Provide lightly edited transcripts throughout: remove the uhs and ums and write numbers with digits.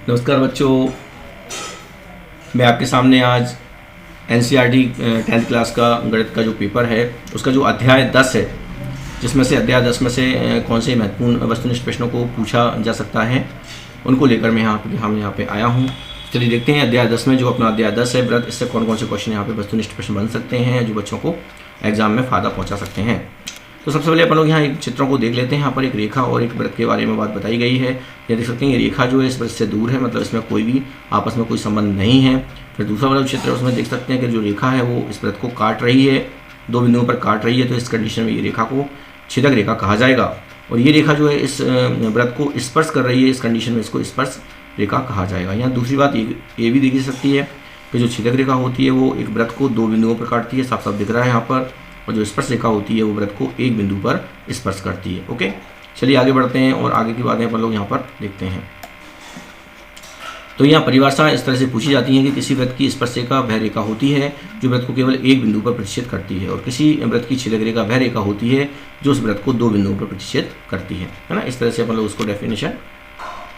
नमस्कार बच्चों, मैं आपके सामने आज एनसीईआरटी 10th क्लास का गणित का जो पेपर है उसका जो अध्याय 10 है, जिसमें से अध्याय 10 में से कौन से महत्वपूर्ण वस्तुनिष्ठ प्रश्नों को पूछा जा सकता है उनको लेकर मैं यहाँ पे आया हूँ। चलिए देखते हैं अध्याय 10 में जो अपना अध्याय 10 है व्रत, इससे कौन कौन से क्वेश्चन यहाँ पे वस्तुनिष्ठ प्रश्न बन सकते हैं जो बच्चों को एग्जाम में फ़ायदा पहुँचा सकते हैं। तो सबसे पहले अपन लोग यहाँ एक चित्रों को देख लेते हैं। यहाँ पर एक रेखा और एक वृत्त के बारे में बात बताई गई है। ये देख सकते हैं ये रेखा जो है इस वृत्त से दूर है, मतलब इसमें कोई भी आपस में कोई संबंध नहीं है। फिर दूसरा वाला चित्र है उसमें देख सकते हैं कि जो रेखा है वो इस वृत्त को काट रही है, दो बिंदुओं पर काट रही है, तो इस कंडीशन में ये रेखा को छेदक रेखा कहा जाएगा। और ये रेखा जो है इस वृत्त को स्पर्श कर रही है, इस कंडीशन में इसको स्पर्श रेखा कहा जाएगा। यहाँ दूसरी बात ये भी देखी जा सकती है कि जो छेदक रेखा होती है वो एक वृत्त को दो बिंदुओं पर काटती है, साफ साफ दिख रहा है यहाँ पर, और जो स्पर्श रेखा होती है वो वृत्त को एक बिंदु पर स्पर्श करती है। ओके, चलिए आगे बढ़ते हैं और आगे की बातें अपन लोग यहाँ पर देखते हैं। तो यहाँ परिभाषा इस तरह से पूछी जाती है कि किसी वृत्त की स्पर्श रेखा वह रेखा होती है जो वृत्त को केवल एक बिंदु पर प्रतिच्छेद करती है, और किसी वृत्त की छेदक रेखा वह रेखा होती है जो उस वृत्त को दो बिंदुओं पर प्रतिच्छेद करती है ना। इस तरह से अपन लोग उसको डेफिनेशन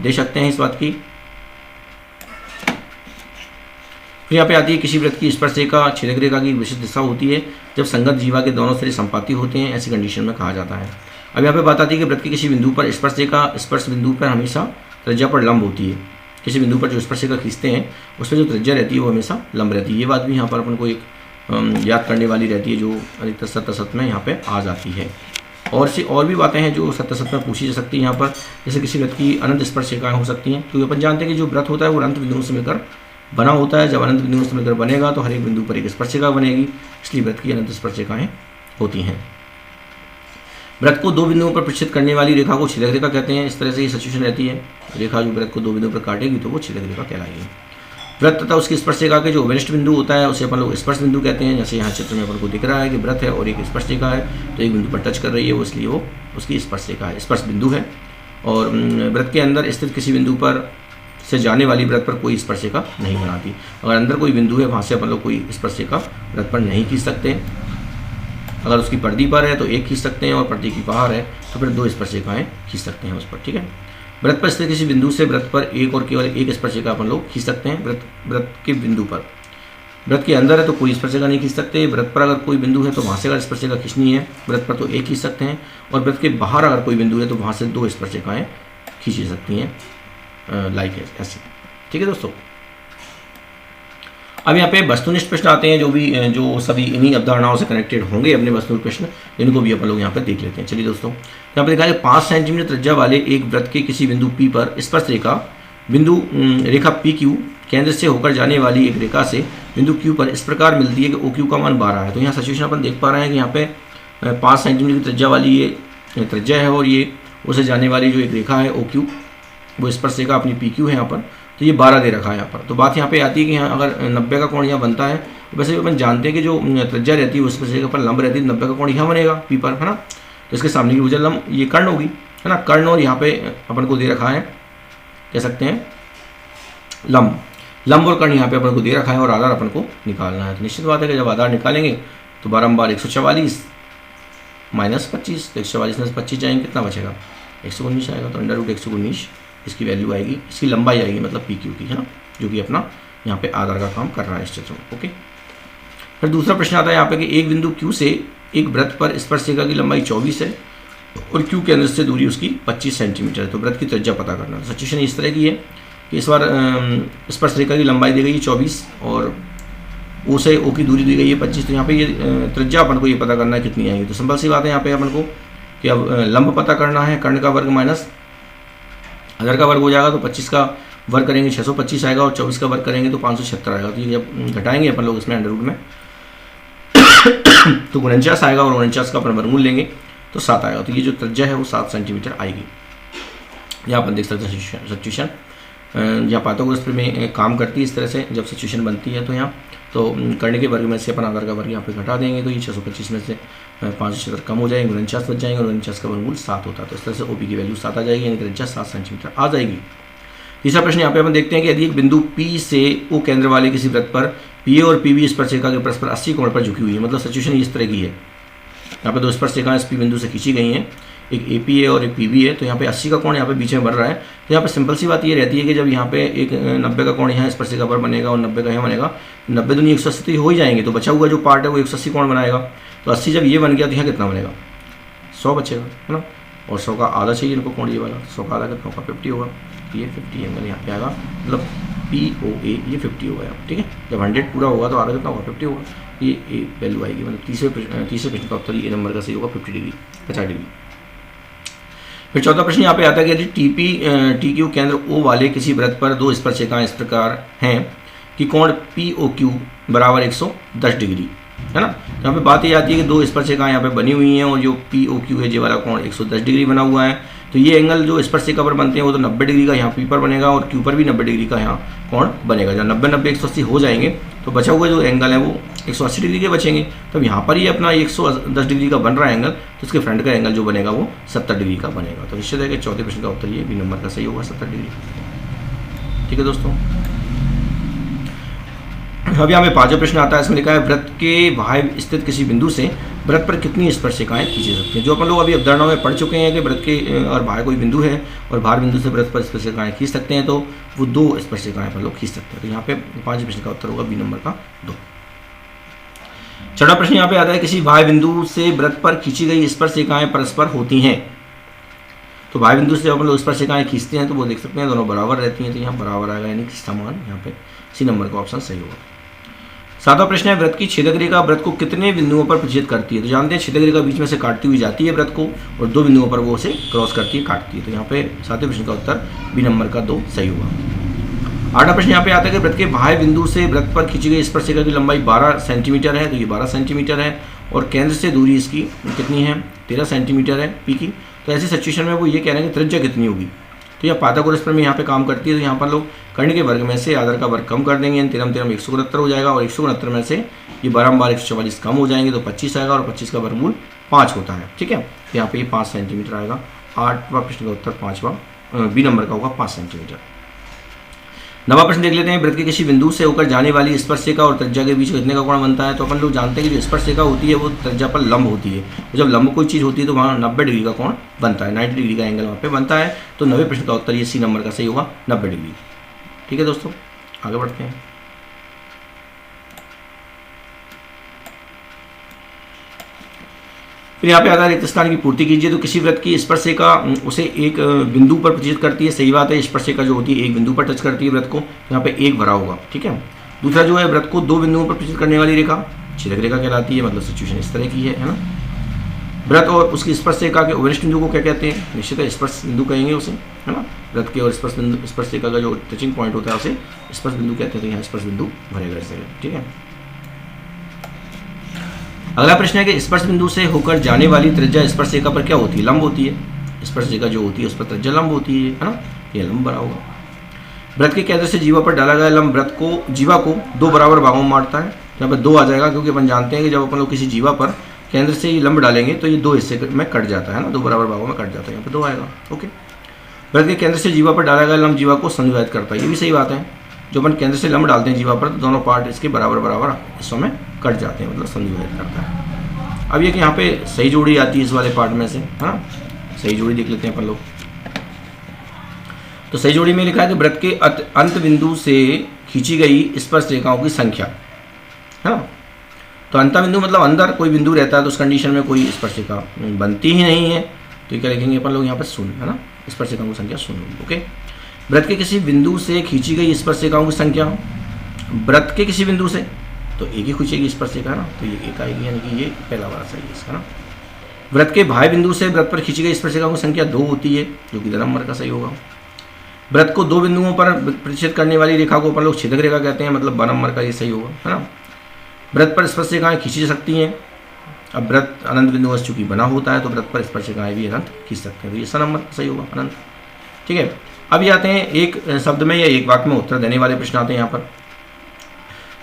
दे सकते हैं इस बात की। फिर यहाँ पे आती है किसी वृत्त की स्पर्श रेखा छेदक रेखा की विशिष्ट दिशा होती है जब संगत जीवा के दोनों सिरे संपाती होते हैं, ऐसी कंडीशन में कहा जाता है। अब यहाँ पे बात आती है कि वृत्त के किसी बिंदु पर स्पर्श रेखा स्पर्श बिंदु पर हमेशा त्रिज्या पर लंब होती है। किसी बिंदु पर जो स्पर्श रेखा खींचते हैं उसमें जो त्रिज्या रहती है वो हमेशा लंब रहती है। ये बात भी यहाँ पर अपन को एक याद करने वाली रहती है जो अधिकतर सत्य में यहाँ पे आ जाती है। और भी बातें हैं जो सत्य में पूछी जा सकती है यहाँ पर, जैसे किसी वृत्त की अनंत स्पर्श रेखाएँ हो सकती हैं, क्योंकि अपन जानते हैं कि जो वृत्त होता है वो अनंत बिंदुओं से मिलकर बना होता है। जब अनंत बिंदुओं से मिलकर बनेगा तो हर एक बिंदु पर एक स्पर्श रेखा बनेगी, इसलिए वृत्त की अनंत स्पर्श रेखाएँ होती हैं। वृत्त को दो बिंदुओं पर प्रतिच्छेद करने वाली रेखा को छेदक रेखा कहते हैं। इस तरह से ये सिचुएशन रहती है, रेखा जो वृत्त को दो बिंदुओं पर काटेगी तो वो छेदक रेखा कहलाएगी। वृत्त तथा उसकी स्पर्श रेखा के जो अभिनिष्ट बिंदु होता है उसे अपन लोग स्पर्श बिंदु कहते हैं। जैसे यहाँ चित्र में अपन को दिख रहा है कि वृत्त है और एक स्पर्श रेखा है, तो एक बिंदु पर टच कर रही है वो, इसलिए वो उसकी स्पर्श रेखा है, स्पर्श बिंदु है। और वृत्त के अंदर स्थित किसी बिंदु पर से जाने वाली वृत्त पर कोई स्पर्श रेखा नहीं बनाती। अगर अंदर कोई बिंदु है वहाँ से अपन लोग कोई स्पर्श रेखा वृत्त पर नहीं खींच सकते। अगर उसकी परिधि पर है तो एक खींच सकते हैं, और परिधि की बाहर है तो फिर दो स्पर्श रेखाएँ खींच सकते हैं उस पर। ठीक है, वृत्त पर स्थित किसी बिंदु से वृत्त पर एक और केवल एक स्पर्श रेखा अपन लोग खींच सकते हैं। वृत्त के बिंदु पर, वृत्त के अंदर है तो कोई स्पर्श रेखा नहीं खींच सकते। वृत्त पर अगर कोई बिंदु है तो वहाँ से अगर स्पर्श रेखा खींचनी है वृत्त पर तो एक खींच सकते हैं, और वृत्त के बाहर अगर कोई बिंदु है तो वहाँ से दो स्पर्श रेखाएँ खींची सकती हैं, लाइक ऐसे। ठीक है दोस्तों, अब यहाँ पे वस्तुनिष्ठ प्रश्न आते हैं जो सभी इन्हीं अवधारणाओं से कनेक्टेड होंगे अपने वस्तुनिष्ठ प्रश्न, इनको भी अपन लोग यहाँ पे देख लेते हैं। चलिए दोस्तों, यहाँ पे देखा जाए 5 सेंटीमीटर त्रिज्या वाले एक वृत्त के किसी बिंदु P पर स्पर्श रेखा बिंदु रेखा PQ केंद्र से होकर जाने वाली एक रेखा से बिंदु Q पर इस प्रकार मिलती है कि OQ का मान 12 है। तो यहाँ सिचुएशन अपन देख पा रहे हैं कि यहाँ पे 5 सेंटीमीटर की त्रिज्या वाली ये त्रिज्या है, और ये उसे जाने वाली जो एक रेखा है OQ, वो स्पर्श रेखा अपनी PQ है यहाँ पर, तो ये 12 दे रखा है यहाँ पर। तो बात यहाँ पे आती है कि यहाँ अगर 90 का कोण यहाँ बनता है, तो वैसे अपन जानते हैं कि जो त्रिज्या रहती है उस स्पर्श रेखा पर लंब रहती है, 90 का कोण यहाँ बनेगा P पर, है ना। तो इसके सामने की भुजा लंब ये कर्ण होगी, है ना। कर्ण और यहाँ पे अपन को दे रखा है, कह सकते हैं लंब और कर्ण यहाँ पे अपन को दे रखा है, और आधार अपन को निकालना है। तो निश्चित बात है कि जब आधार निकालेंगे तो 12 144 माइनस 25, तो 144 में 25 जाएंगे, कितना बचेगा 119 आएगा। तो √119 इसकी वैल्यू आएगी, इसकी लंबाई आएगी, मतलब PQ की, है ना, जो कि अपना यहाँ पे आधार का काम कर रहा है इस चित्र में। ओके, फिर दूसरा प्रश्न आता है यहाँ पे कि एक बिंदु Q से एक वृत्त पर स्पर्श रेखा की लंबाई 24 है और Q केंद्र से दूरी उसकी 25 सेंटीमीटर है, तो वृत्त की त्रिज्या पता करना। सिचुएशन इस तरह की है कि इस बार स्पर्श रेखा की लंबाई दी गई है 24 और O से O की दूरी दी गई है 25, तो यहाँ पे ये त्रिज्या अपन को ये पता करना है कितनी आएगी। तो सिंपल सी बात है यहाँ पे अपन को कि अब लंब पता करना है, कर्ण का वर्ग माइनस आधार का वर्ग हो जाएगा, तो 25 का वर्ग करेंगे 625 आएगा, और 24 का वर्ग करेंगे तो 576 आएगा। तो ये जब घटाएंगे अपन लोग इसमें अंडर रूट में तो 49 आएगा, और 49 का अपन वर्गमूल लेंगे तो 7 आएगा। तो ये जो त्रिज्या है वो 7 सेंटीमीटर आएगी। यहाँ अपन देख सकते हैं सिचुएशन यहाँ पाइथागोरस में काम करती है इस तरह से जब सिचुएशन बनती है। तो यहाँ तो कर्ण के वर्ग में से अपन आधार का वर्ग यहाँ पे घटा देंगे, तो ये 625 में से 5 कम हो जाएंगे, 49 बच जाएंगे, और 49 का वर्गमूल 7 होता है। तो इस तरह से OP की वैल्यू 7 आ जाएगी, यानी त्रिज्या 7 सेंटीमीटर आ जाएगी। तीसरा प्रश्न यहाँ पे अपन देखते हैं कि यदि एक बिंदु P से O केंद्र वाले किसी वृत्त पर PA और PB स्पर्श रेखा के परस्पर 80 कोण पर झुकी हुई है, मतलब सिचुएशन इस तरह की है। यहाँ पे दो स्पर्श रेखाएं इस P बिंदु से खींची गई हैं, एक AP है और एक PB है, तो यहाँ पे 80 का कोण यहाँ पे बीच में बन रहा है। तो यहाँ पे सिंपल सी बात ये रहती है कि जब यहाँ पे एक 90 का कोण यहाँ स्पर्शिका पर बनेगा और 90 का यहाँ बनेगा, 90 दूनी 180 तो हो ही जाएंगे, तो बचा हुआ जो पार्ट है वो 180 कोण बनाएगा। तो 80 जब ये बन गया तो यहाँ कितना बनेगा, 100 बचेगा, है ना। और 100 का आधा चाहिए इनको कोण ये वाला, 100 का आधा कितना होगा, 50 होगा। तो ये 50 एंगल यहाँ पे आएगा, मतलब POA ये 50 होगा, ठीक है। जब 100 पूरा होगा तो आधा कितना होगा, 50 होगा। ये वैल्यू आएगी, मतलब तीसरे प्रश्न का उत्तर ये नंबर का सही होगा, 50 डिग्री, 50 डिग्री। फिर चौथा प्रश्न यहाँ पे आता है कि TQ केंद्र O वाले किसी वृत्त पर दो स्पर्शिकाएं इस प्रकार हैं कि कोण POQ बराबर 110 डिग्री, है ना। यहाँ पे बात ये आती है कि दो स्पर्शिकाएं यहाँ पे बनी हुई हैं और जो POQ है ये वाला कोण 110 डिग्री बना हुआ है। तो ये एंगल जो स्पर्शिका पर बनते हैं वो तो 90 डिग्री का यहाँ P पर बनेगा और Q पर भी 90 डिग्री का यहाँ कोण बनेगा। जब 90 180 हो जाएंगे तो बचा हुआ जो एंगल है वो 180 डिग्री के बचेंगे। तब यहाँ पर ये अपना 110 डिग्री का बन रहा है एंगल, तो इसके फ्रंट का एंगल जो बनेगा वो 70 डिग्री का बनेगा। तो निश्चित है कि चौथे प्रश्न का उत्तर ये B नंबर का सही होगा, 70 डिग्री। ठीक है दोस्तों, अभी हमें पांचवा प्रश्न आता है। इसमें लिखा है वृत्त के बाह्य स्थित किसी बिंदु से वृत्त पर कितनी स्पर्शिकाएं खींची सकती हैं। जो अपन लोग अभी अवधारणा में पढ़ चुके हैं कि वृत्त के और बाह्य कोई बिंदु है और बाहर बिंदु से वृत्त पर स्पर्शिकाएं खींच सकते हैं, तो वो 2 स्पर्शिकाएं अपन लोग खींच सकते हैं। तो यहाँ पे पांचवें प्रश्न का उत्तर होगा B नंबर का 2। छठा प्रश्न यहाँ पे आता है किसी बाह्य बिंदु से वृत्त पर खींची गई स्पर्शिकाएं परस्पर होती हैं। तो बाह्य बिंदु से अपन लोग स्पर्शिकाएं खींचते हैं तो वो देख सकते हैं दोनों बराबर रहती हैं, तो यहाँ बराबर आएगा, यानी कि समान, यहाँ पे C नंबर का ऑप्शन सही होगा। सातवां प्रश्न है वृत्त की छेदक रेखा वृत्त को कितने बिंदुओं पर प्रतिच्छेद करती है। तो जानते हैं छेदक रेखा बीच में से काटती हुई जाती है वृत्त को और 2 बिंदुओं पर वो उसे क्रॉस करती है, काटती है। तो यहाँ पे सातवें प्रश्न का उत्तर B नंबर का 2 सही होगा। आठवां प्रश्न यहाँ पे आता है कि वृत्त के बाह्य बिंदु से वृत्त पर खींची गई स्पर्शिका की लंबाई 12 सेंटीमीटर है। तो ये 12 सेंटीमीटर है और केंद्र से दूरी इसकी कितनी है, 13 सेंटीमीटर है P की। तो ऐसी सिचुएशन में वो ये कह रहे हैं कि त्रिज्या कितनी होगी। तो यह पाइथागोरस प्रमेय यहाँ पे काम करती है। तो यहाँ पर लोग कर्ण के वर्ग में से आधार का वर्ग कम कर देंगे, 13 169 हो जाएगा और 169 में से ये 12 144 कम हो जाएंगे तो 25 आएगा और 25 का वर्गमूल 5 होता है, ठीक है। तो यहाँ पे ये 5 सेंटीमीटर आएगा। आठवां प्रश्न का उत्तर पाँचवा B नंबर का होगा 5 सेंटीमीटर। नवा प्रश्न देख लेते हैं वृत्त के किसी बिंदु से होकर जाने वाली स्पर्शिका और त्रिज्या के बीच कितने का कोण बनता है। तो अपन लोग जानते हैं कि जो स्पर्शिका होती है वो त्रिज्या पर लंब होती है, और जब लंब कोई चीज़ होती है तो वहाँ 90 डिग्री का कोण बनता है, 90 डिग्री का एंगल वहाँ पे बनता है। तो 90 प्रश्न का उत्तर ये C नंबर का सही होगा, 90 डिग्री। ठीक है दोस्तों, आगे बढ़ते हैं। फिर यहाँ पे आता है रिक्त स्थान की पूर्ति कीजिए। तो किसी वृत्त की स्पर्शिका उसे एक बिंदु पर प्रतिच्छेद करती है, सही बात है। स्पर्शिका जो होती है एक बिंदु पर टच करती है वृत्त को, तो यहाँ पे 1 भरा होगा, ठीक है। दूसरा जो है वृत्त को 2 बिंदुओं पर प्रतिच्छेद करने वाली रेखा छेदक रेखा कहलाती है, मतलब सिचुएशन इस तरह की है ना। वृत्त और उसकी स्पर्शिका के वरिष्ठ बिंदु को क्या कहते हैं, निश्चित है स्पर्श बिंदु कहेंगे उसे, है ना। वृत्त के और स्पर्शिका का जो टचिंग पॉइंट होता है उसे स्पर्श बिंदु कहते हैं। तो यहाँ स्पर्श बिंदु भरेगा इस तरह, ठीक है। अगला प्रश्न है कि स्पर्श बिंदु से होकर जाने वाली त्रिज्या स्पर्शिका पर क्या होती है, लंब होती है। स्पर्शिका जो होती है उस पर त्रिज्या लंब होती है ना, ये लंब बना होगा। वृत्त के केंद्र से जीवा पर डाला गया लंब वृत्त को जीवा को 2 बराबर भागों में बांटता है। यहाँ पर 2 आ जाएगा, क्योंकि अपन जानते हैं कि जब अपन लोग किसी जीवा पर केंद्र से लंब डालेंगे तो ये 2 हिस्से में कट जाता है ना, 2 बराबर भागों में कट जाता है। यहाँ पर 2 आएगा, ओके। वृत्त के केंद्र से जीवा पर डाला गया लंब जीवा को संविभाजित करता है, ये भी सही बात है। जो अपन केंद्र से लंब डालते हैं जीवा पर तो दोनों पार्ट इसके बराबर बराबर हिस्सों में कट जाते हैं, मतलब संविभाजित करता है। अब ये कि यहाँ पे सही जोड़ी आती है इस वाले पार्ट में से, है ना। सही जोड़ी देख लेते हैं अपन लोग। तो सही जोड़ी में लिखा है कि वृत्त के अंत बिंदु से खींची गई स्पर्श रेखाओं की संख्या, है ना। तो अंत बिंदु मतलब अंदर कोई बिंदु रहता है तो उस कंडीशन में कोई स्पर्शिका बनती ही नहीं है, तो क्या लिखेंगे अपन लोग यहाँ पर 0, है ना। स्पर्शिकाओं की संख्या 0 होगी, ओके। वृत्त के किसी बिंदु से खींची गई स्पर्शिकाओं की संख्या, वृत्त के किसी बिंदु से तो एक ही खींचेगी स्पर्शिका, है ना। तो ये 1 आएगी, यानी कि ये पहला वाला सही है इसका ना। वृत्त के बाह्य बिंदु से वृत्त पर खींची गई स्पर्शिकाओं की संख्या 2 होती है, जो कि 2 नंबर का सही होगा। वृत्त को 2 बिंदुओं पर प्रतिच्छेद करने वाली रेखा को अपन लोग छेदक रेखा कहते हैं, मतलब 2 नंबर का ये सही होगा, है ना। वृत्त पर स्पर्शिकाएं खींची जा सकती हैं। अब वृत्त अनंत बिंदु चूंकि बना होता है तो वृत्त पर स्पर्शिकाएं भी अनंत खींच सकते हैं, तो ये स नंबर सही होगा, अनंत, ठीक है। अब ये आते हैं एक शब्द में या एक वाक्य में उत्तर देने वाले प्रश्न आते हैं यहाँ पर।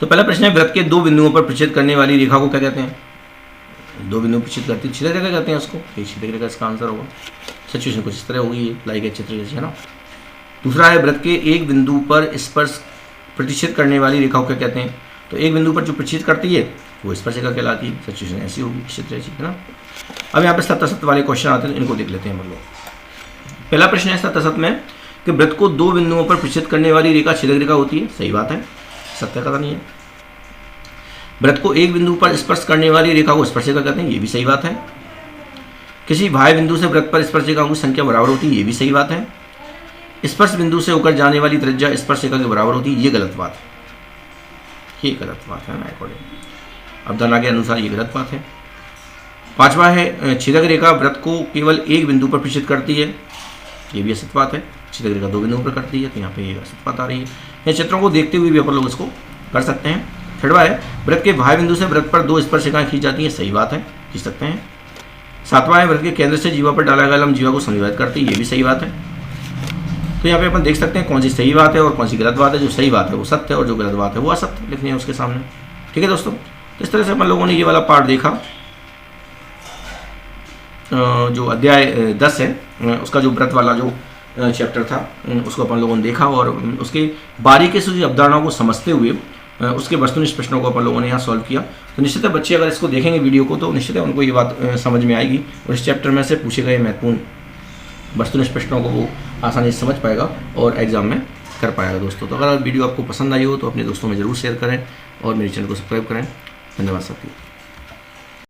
तो पहला प्रश्न है वृत्त के 2 बिंदुओं पर प्रतिच्छेद करने वाली रेखा को क्या कहते हैं। 2 बिंदु प्रतिच्छेद करती है छेदक रेखा कहते हैं उसको, ये छेदक रेखा इसका आंसर होगा। सिचुएशन कुछ इस तरह होगी, लाइक एक चित्र जैसे, है ना। दूसरा है वृत्त के एक बिंदु पर स्पर्श प्रतिच्छेद करने वाली रेखा को क्या कहते हैं। तो एक बिंदु पर जो प्रतिच्छेद करती है वो स्पर्शिका कहलाती है। सिचुएशन ऐसी होगी, इसी तरह से, है ना। अब यहाँ पे सत्य वाले क्वेश्चन आते हैं, तो इनको देख लेते हैं हम लोग। पहला प्रश्न है सत्य में कि वृत्त को दो बिंदुओं पर प्रतिच्छेद करने वाली रेखा छेदक रेखा होती है। सही बात है, सत्य कथा नहीं है। वृत्त को एक बिंदु पर स्पर्श करने वाली रेखा को स्पर्शिका कहते हैं। ये भी सही बात है। किसी बाह्य बिंदु से वृत्त पर स्पर्शिकाओं की संख्या बराबर होती है। ये भी सही बात है। स्पर्श बिंदु से होकर जाने वाली त्रिज्या स्पर्शिका के बराबर होती है। ये गलत बात है, ये गलत बात है ना अकॉर्डिंग अवधारणा के अनुसार ये गलत बात है। पांचवा है छेदक रेखा वृत्त को केवल एक बिंदु पर प्रतिच्छेद करती है। ये भी असत बात है। छेदक रेखा दो बिंदुओं पर करती है, तो यहाँ पे ये असत बात आ रही है। इन चित्रों को देखते हुए भी अपन लोग इसको कर सकते हैं। छठवा है वृत्त के बाह्य बिंदु से वृत्त पर दो स्पर्शिकाएं खींच जाती हैं। सही बात है, खींच सकते हैं। सातवां है वृत्त के केंद्र से जीवा पर डाला गया लंब जीवा को समविभाजित करती है। ये भी सही बात है। तो यहाँ पे अपन देख सकते हैं कौन सी सही बात है और कौन सी गलत बात है। जो सही बात है वो सत्य है और जो गलत बात है वो असत्य लिखनी है उसके सामने। ठीक है दोस्तों, तो इस तरह से अपन लोगों ने ये वाला पार्ट देखा। जो अध्याय 10 है उसका जो व्रत वाला जो चैप्टर था उसको अपन लोगों ने देखा और उसके बारीकी से जो अवधारणाओं को समझते हुए उसके वस्तुनिष्ठ प्रश्नों को अपन लोगों ने यहाँ सॉल्व किया। तो निश्चित है बच्चे अगर इसको देखेंगे वीडियो को तो निश्चित है उनको ये बात समझ में आएगी और इस चैप्टर में से पूछे गए महत्वपूर्ण वस्तुनिष्ठ प्रश्नों को वो आसानी से समझ पाएगा और एग्जाम में कर पाएगा। दोस्तों, तो अगर वीडियो आपको पसंद आई हो तो अपने दोस्तों में ज़रूर शेयर करें और मेरे चैनल को सब्सक्राइब करें। धन्यवाद साथियों।